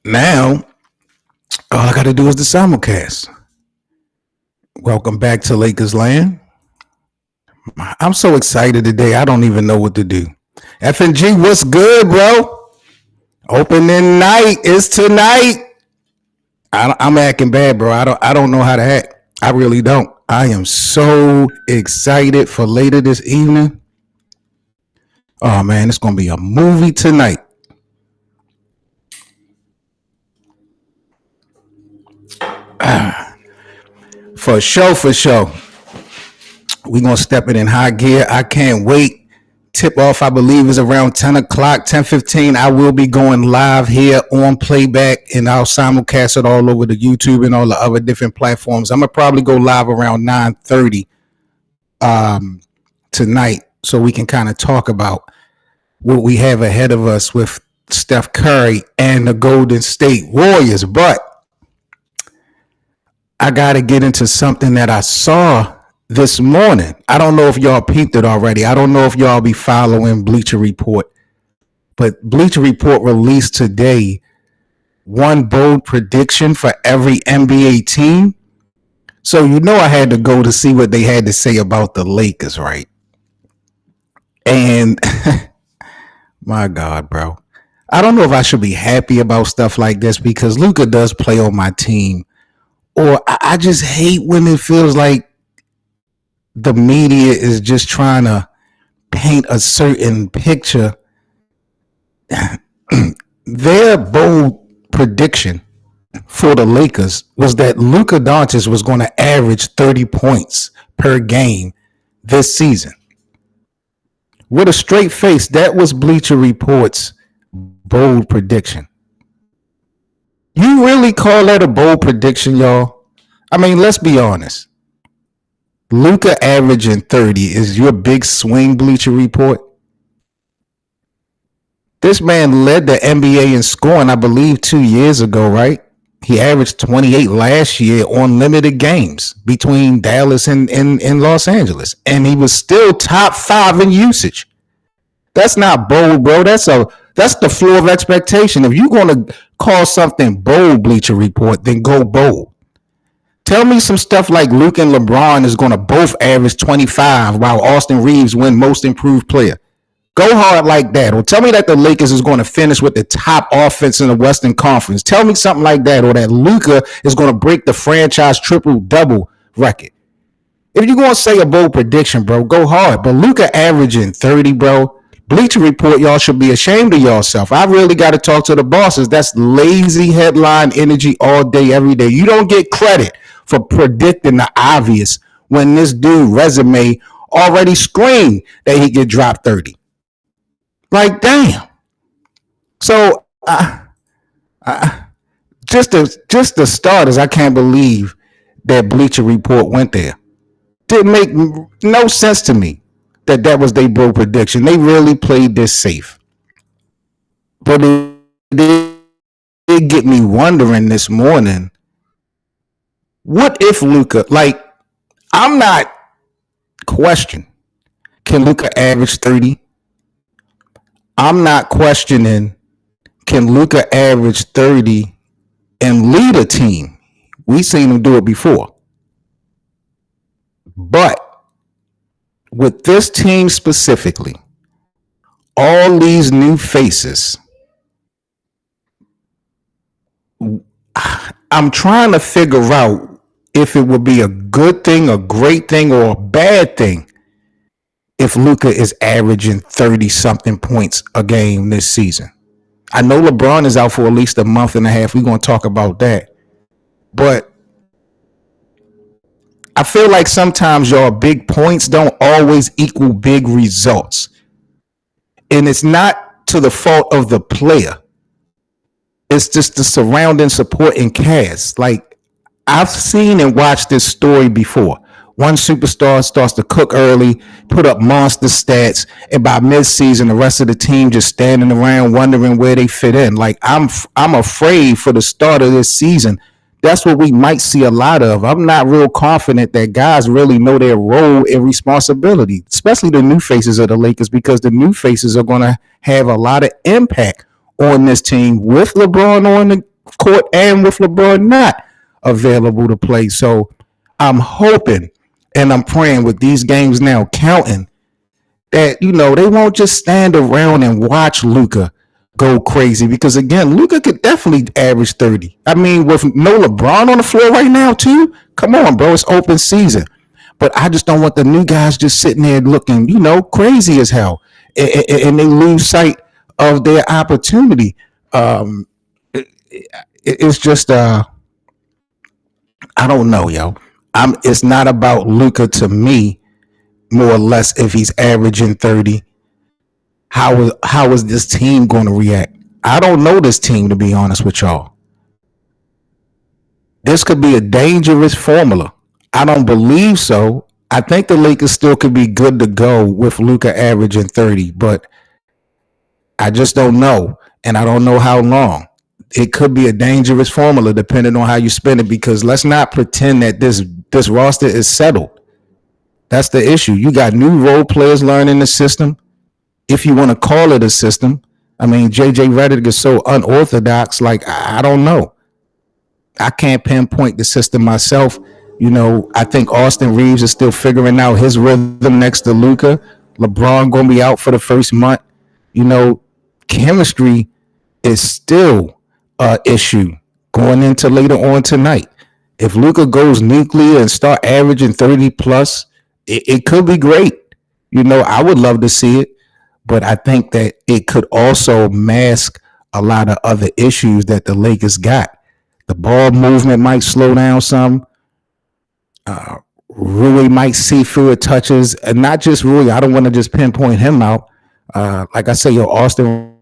Now, all I got to do is the simulcast. Welcome back to Lakers Land. I'm so excited today. I don't even know what to do. F&G, what's good, bro? Opening night is tonight. I'm acting bad, bro. I don't know how to act. I really don't. I am so excited for later this evening. Oh man, it's gonna be a movie tonight. For sure. We're gonna step it in high gear. I can't wait. Tip off, I believe, is around 10 o'clock, 10:15. I will be going live here on playback, and I'll simulcast it all over the YouTube and all the other different platforms. I'm gonna probably go live around 9:30 tonight, so we can kind of talk about what we have ahead of us with Steph Curry and the Golden State Warriors. But I gotta get into something that I saw this morning. I don't know if y'all peeped it already. I don't know if y'all be following Bleacher Report, but Bleacher Report released today one bold prediction for every NBA team. So you know I had to go to see what they had to say about the Lakers, right? And my God, bro. I don't know if I should be happy about stuff like this because Luka does play on my team. Or I just hate when it feels like the media is just trying to paint a certain picture. Their bold prediction for the Lakers was that Luka Dončić was going to average 30 points per game this season. With a straight face, that was Bleacher Report's bold prediction. You really call that a bold prediction, y'all? I mean, let's be honest. Luka averaging 30 is your big swing, Bleacher Report? This man led the NBA in scoring, I believe, 2 years ago, right? He averaged 28 last year on limited games between Dallas and Los Angeles. And he was still top 5 in usage. That's not bold, bro. That's the floor of expectation. If you're going to call something bold, Bleacher Report, then go bold. Tell me some stuff like Luke and LeBron is going to both average 25 while Austin Reeves win most improved player. Go hard like that. Or tell me that the Lakers is going to finish with the top offense in the Western Conference. Tell me something like that. Or that Luka is going to break the franchise triple-double record. If you're going to say a bold prediction, bro, go hard. But Luka averaging 30, bro. Bleacher Report, y'all should be ashamed of yourself. I really got to talk to the bosses. That's lazy headline energy all day, every day. You don't get credit for predicting the obvious when this dude resume already screamed that he could drop 30. Like, damn. So, just the starters, I can't believe that Bleacher Report went there. Didn't make no sense to me that was their bold prediction. They really played this safe. But it did get me wondering this morning, what if Luka, like, I'm not questioning, can Luka average 30? I'm not questioning, can Luka average 30 and lead a team? We've seen him do it before. But with this team specifically, all these new faces, I'm trying to figure out if it would be a good thing, a great thing, or a bad thing if Luka is averaging 30-something points a game this season. I know LeBron is out for at least a month and a half. We're going to talk about that. But I feel like sometimes, y'all, big points don't always equal big results. And it's not to the fault of the player. It's just the surrounding support and cast. Like, I've seen and watched this story before. One superstar starts to cook early, put up monster stats, and by midseason, the rest of the team just standing around wondering where they fit in. Like, I'm afraid for the start of this season. That's what we might see a lot of. I'm not real confident that guys really know their role and responsibility, especially the new faces of the Lakers, because the new faces are going to have a lot of impact on this team with LeBron court and with LeBron not available to play. So I'm hoping and I'm praying with these games now counting that they won't just stand around and watch Luka go crazy, because again, Luka could definitely average 30. I mean, with no LeBron on the floor right now too, come on, bro, it's open season. But I just don't want the new guys just sitting there looking, crazy as hell, and they lose sight of their opportunity. It's just I don't know, yo. It's not about Luka to me, more or less. If he's averaging 30, how is this team going to react? I don't know this team, to be honest with y'all. This could be a dangerous formula. I don't believe so. I think the Lakers still could be good to go with Luka averaging 30, but I just don't know, and I don't know how long. It could be a dangerous formula depending on how you spend it, because let's not pretend that this roster is settled. That's the issue. You got new role players learning the system, if you want to call it a system. I mean, JJ Redick is so unorthodox. Like, I don't know. I can't pinpoint the system myself. I think Austin Reeves is still figuring out his rhythm next to Luka. LeBron going to be out for the first month. Chemistry is still an issue going into later on tonight. If Luka goes nuclear and start averaging 30 plus, it could be great. I would love to see it, but I think that it could also mask a lot of other issues that the Lakers got. The ball movement might slow down some. Rui might see fewer touches, and not just Rui. I don't want to just pinpoint him out. Like I say, Austin.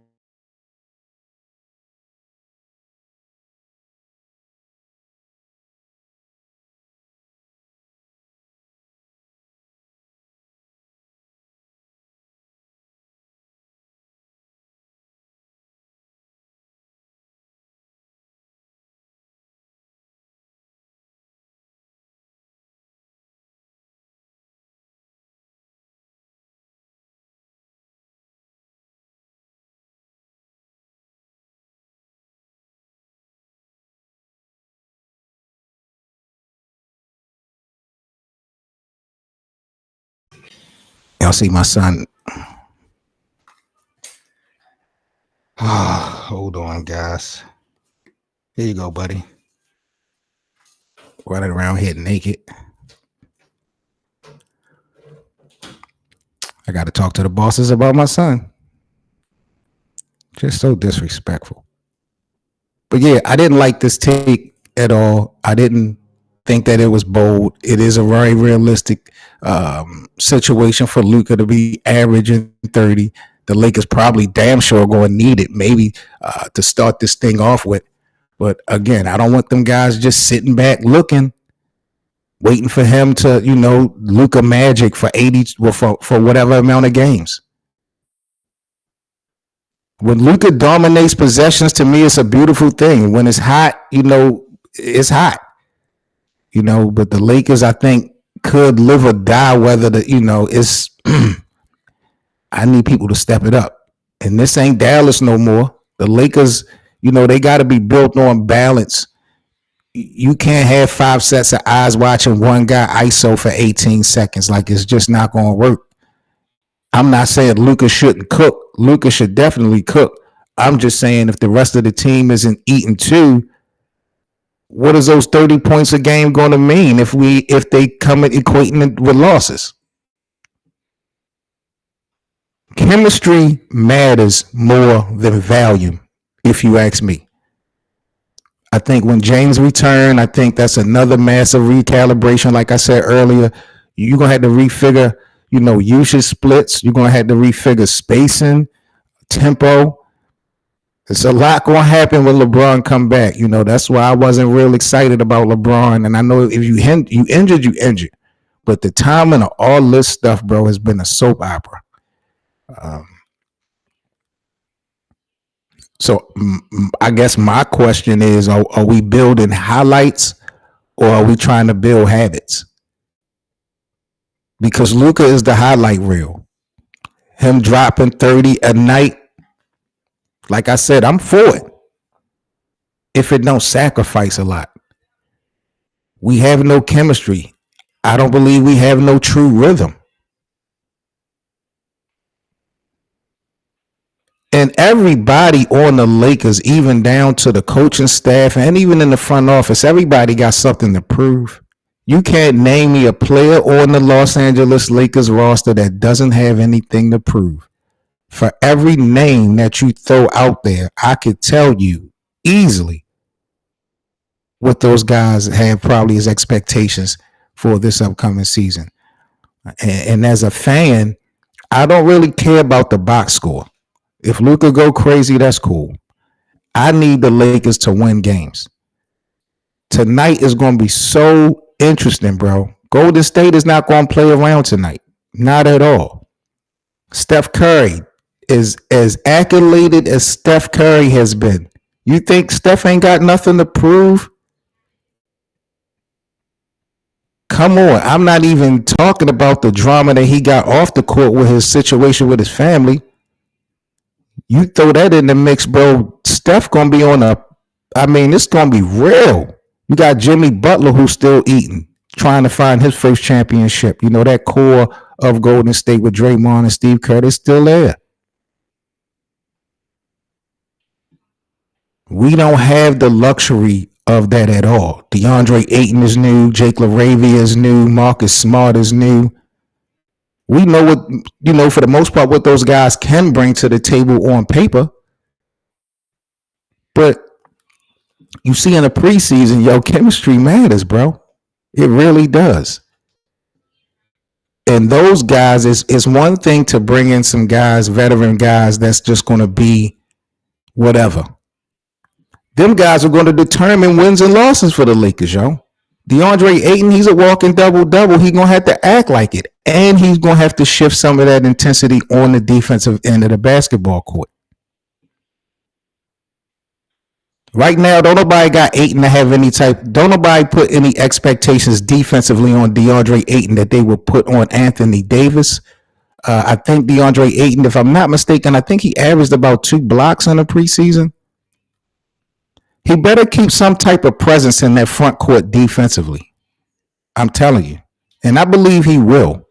Y'all see my son. Hold on, guys. Here you go, buddy. Running around here naked. I got to talk to the bosses about my son. Just so disrespectful. But yeah, I didn't like this take at all. I didn't think that it was bold. It is a very realistic situation for Luka to be averaging 30. The Lakers probably damn sure going to need it, maybe to start this thing off with. But again, I don't want them guys just sitting back looking, waiting for him to, Luka magic for 80, for whatever amount of games. When Luka dominates possessions, to me, it's a beautiful thing. When it's hot, it's hot. But the Lakers, I think, could live or die whether it's I need people to step it up. And this ain't Dallas no more. The Lakers, they got to be built on balance. You can't have 5 sets of eyes watching one guy ISO for 18 seconds. Like, it's just not going to work. I'm not saying Luka shouldn't cook. Luka should definitely cook. I'm just saying if the rest of the team isn't eating too, what is those 30 points a game going to mean if they come at equating it with losses? Chemistry matters more than volume, if you ask me. I think when James returned, I think that's another massive recalibration. Like I said earlier, you're going to have to refigure, usage splits. You're going to have to refigure spacing, tempo. It's a lot going to happen when LeBron come back. That's why I wasn't real excited about LeBron. And I know if you injured, you injured. But the timing of all this stuff, bro, has been a soap opera. So I guess my question is, are we building highlights or are we trying to build habits? Because Luka is the highlight reel. Him dropping 30 a night, like I said, I'm for it. if it don't sacrifice a lot. We have no chemistry. I don't believe we have no true rhythm. And everybody on the Lakers, even down to the coaching staff and even in the front office, everybody got something to prove. You can't name me a player on the Los Angeles Lakers roster that doesn't have anything to prove. For every name that you throw out there, I could tell you easily what those guys have probably as expectations for this upcoming season. And as a fan, I don't really care about the box score. If Luka go crazy, that's cool. I need the Lakers to win games. Tonight is going to be so interesting, bro. Golden State is not going to play around tonight. Not at all. Steph Curry is as accoladed as Steph Curry has been. You think Steph ain't got nothing to prove? Come on. I'm not even talking about the drama that he got off the court with his situation with his family. You throw that in the mix, bro. Steph gonna be on it's gonna be real. You got Jimmy Butler who's still eating, trying to find his first championship. You know, that core of Golden State with Draymond and Steve Kerr is still there. We don't have the luxury of that at all. DeAndre Ayton is new. Jake LaRavia is new. Marcus Smart is new. We know what, for the most part, what those guys can bring to the table on paper. But you see in the preseason, chemistry matters, bro. It really does. And those guys, it's one thing to bring in some guys, veteran guys, that's just going to be whatever. Them guys are going to determine wins and losses for the Lakers, yo. DeAndre Ayton, he's a walking double-double. He's going to have to act like it. And he's going to have to shift some of that intensity on the defensive end of the basketball court. Right now, don't nobody got Ayton to have don't nobody put any expectations defensively on DeAndre Ayton that they would put on Anthony Davis. I think DeAndre Ayton, if I'm not mistaken, I think he averaged about 2 blocks in the preseason. He better keep some type of presence in that front court defensively. I'm telling you. And I believe he will.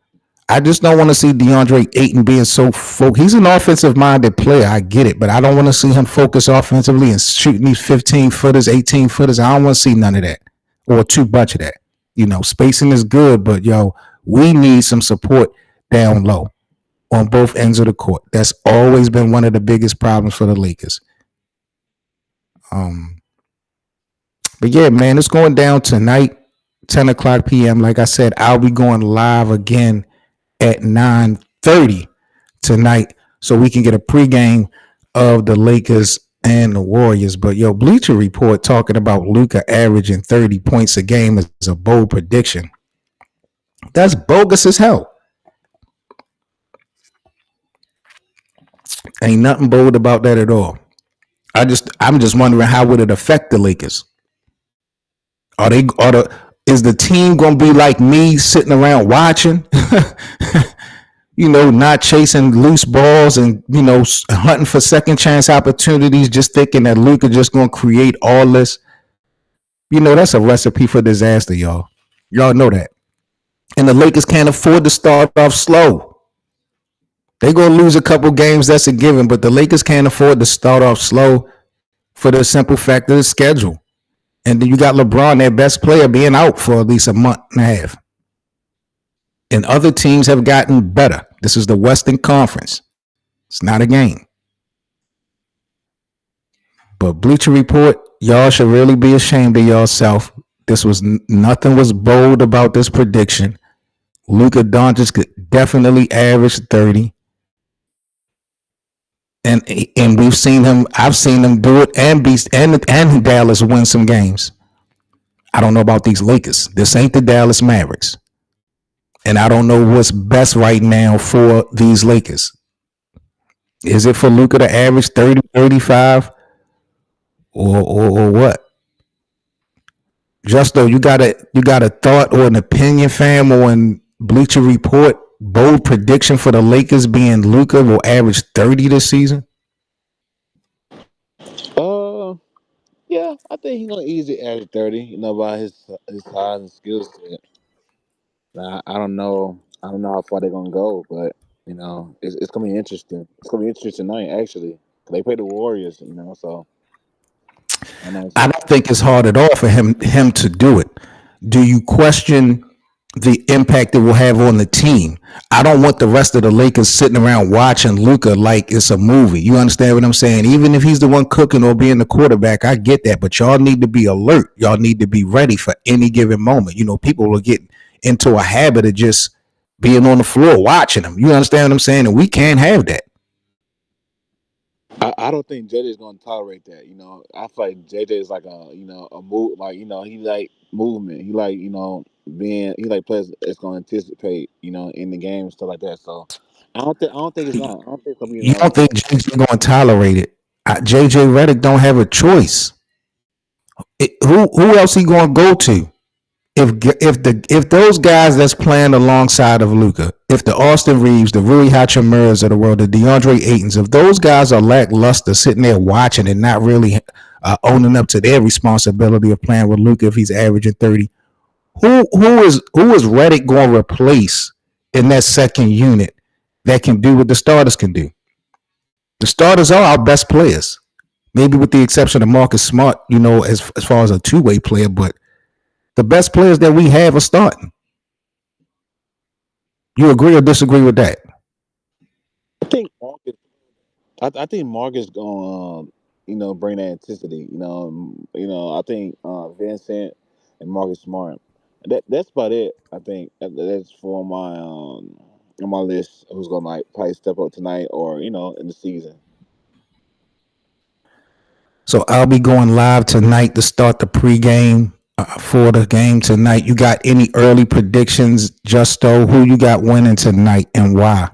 I just don't want to see DeAndre Ayton being so focused. He's an offensive-minded player. I get it. But I don't want to see him focus offensively and shooting these 15-footers, 18-footers. I don't want to see none of that or too much of that. Spacing is good, but, we need some support down low on both ends of the court. That's always been one of the biggest problems for the Lakers. But yeah, man, it's going down tonight, 10 o'clock p.m. Like I said, I'll be going live again at 9:30 tonight so we can get a pregame of the Lakers and the Warriors. But Bleacher Report talking about Luka averaging 30 points a game is a bold prediction. That's bogus as hell. Ain't nothing bold about that at all. I'm just wondering, how would it affect the Lakers? Is the team gonna be like me, sitting around watching, not chasing loose balls and hunting for second chance opportunities, just thinking that Luka just gonna create all this? That's a recipe for disaster, y'all. Y'all know that. And the Lakers can't afford to start off slow. They're gonna lose a couple games, that's a given, but the Lakers can't afford to start off slow for the simple fact of the schedule. And then you got LeBron, their best player, being out for at least a month and a half. And other teams have gotten better. This is the Western Conference. It's not a game. But Bleacher Report, y'all should really be ashamed of yourself. Nothing was bold about this prediction. Luka Dončić could definitely average 30. And I've seen him do it and Dallas win some games. I don't know about these Lakers. This ain't the Dallas Mavericks. And I don't know what's best right now for these Lakers. Is it for Luka to average 30, 35? Or what? Justo, you got a thought or an opinion, fam, on Bleacher Report? Bold prediction for the Lakers being Luka will average 30 this season? Yeah, I think he's gonna easily average 30. By his size and skill set. I don't know. I don't know how far they're gonna go, but it's gonna be interesting. It's gonna be interesting tonight, actually. 'Cause they play the Warriors, so I know it's I a don't think it's hard at all for him to do it. Do you question the impact it will have on the team? I don't want the rest of the Lakers sitting around watching Luka like it's a movie. You understand what I'm saying? Even if he's the one cooking or being the quarterback, I get that. But y'all need to be alert. Y'all need to be ready for any given moment. People will get into a habit of just being on the floor watching him. You understand what I'm saying? And we can't have that. I don't think JJ's gonna tolerate that. I feel like JJ is like a move like he like movement. He like being he like players that's gonna anticipate in the game and stuff like that. So I don't think it's not. I don't think it's gonna be You don't think JJ going to tolerate it? JJ Redick don't have a choice. Who else he going to go to? If those guys that's playing alongside of Luka, if the Austin Reeves, the Rui Hachimura's of the world, the DeAndre Aytons, if those guys are lackluster, sitting there watching and not really owning up to their responsibility of playing with Luka, if he's averaging 30, who is Redick going to replace in that second unit that can do what the starters can do? The starters are our best players, maybe with the exception of Marcus Smart, as far as a two-way player, but the best players that we have are starting. You agree or disagree with that? I think Marcus. I think Marcus gonna bring that intensity. I think Vincent and Marcus Smart. That's about it. I think that's for my on my list. Who's gonna like probably step up tonight or in the season. So I'll be going live tonight to start the pregame for the game tonight. You got any early predictions, Justo? Who you got winning tonight and why?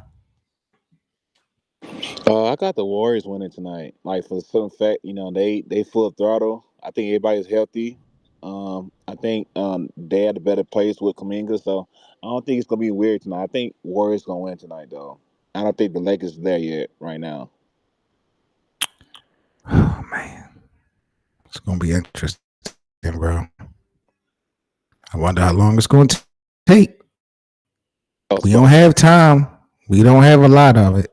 I got the Warriors winning tonight. Like for the simple fact, they full throttle. I think everybody's healthy. I think they had a better place with Kaminga, so I don't think it's gonna be weird tonight. I think Warriors gonna win tonight though. I don't think the Lakers are there yet right now. Oh man, it's gonna be interesting, bro. I wonder how long it's going to take. Oh, We don't have time. We don't have a lot of it.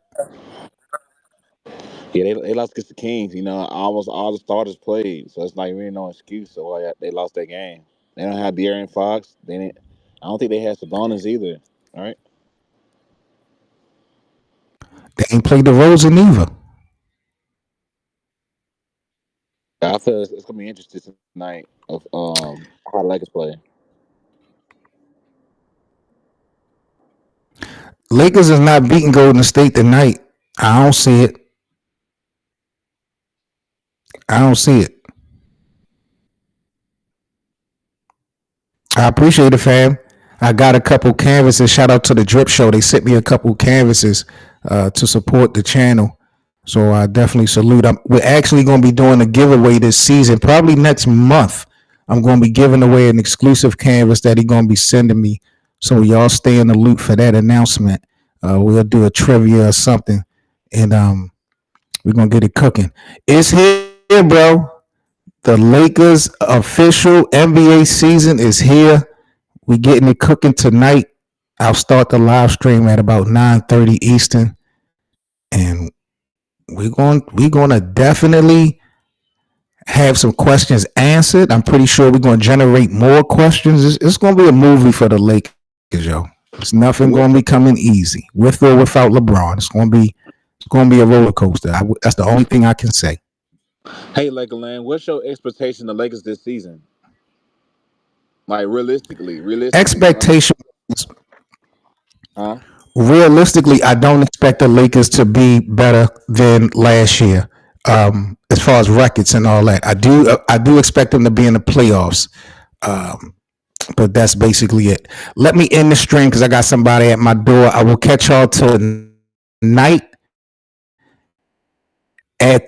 yeah, they lost against the Kings. Almost all the starters played, so it's like really no excuse. So why they lost that game. They don't have De'Aaron Fox. They didn't. I don't think they had Sabonis either. All right. They ain't played the Rosen either. I feel it's gonna be interesting tonight of how the Lakers play. Lakers is not beating Golden State tonight. I don't see it. I don't see it. I appreciate it, fam. I got a couple canvases. Shout out to the Drip Show. They sent me a couple canvases to support the channel. So I definitely salute them. We're actually going to be doing a giveaway this season, probably next month. I'm going to be giving away an exclusive canvas that he's going to be sending me. So y'all stay in the loop for that announcement. We'll do a trivia or something, and we're going to get it cooking. It's here, bro. The Lakers official NBA season is here. We getting it cooking tonight. I'll start the live stream at about 9:30 Eastern, and we're going to definitely have some questions answered. I'm pretty sure we're going to generate more questions. It's going to be a movie for the Lakers, yo. It's nothing going to be coming easy with or without LeBron. It's going to be a roller coaster. That's the only thing I can say. Hey, Lakerland, what's your expectation of the Lakers this season? Like realistically, Expectations. huh? Realistically, I don't expect the Lakers to be better than last year. As far as records and all that, I do expect them to be in the playoffs. Um, but that's basically it. Let me end the stream because I got somebody at my door. I will catch y'all tonight at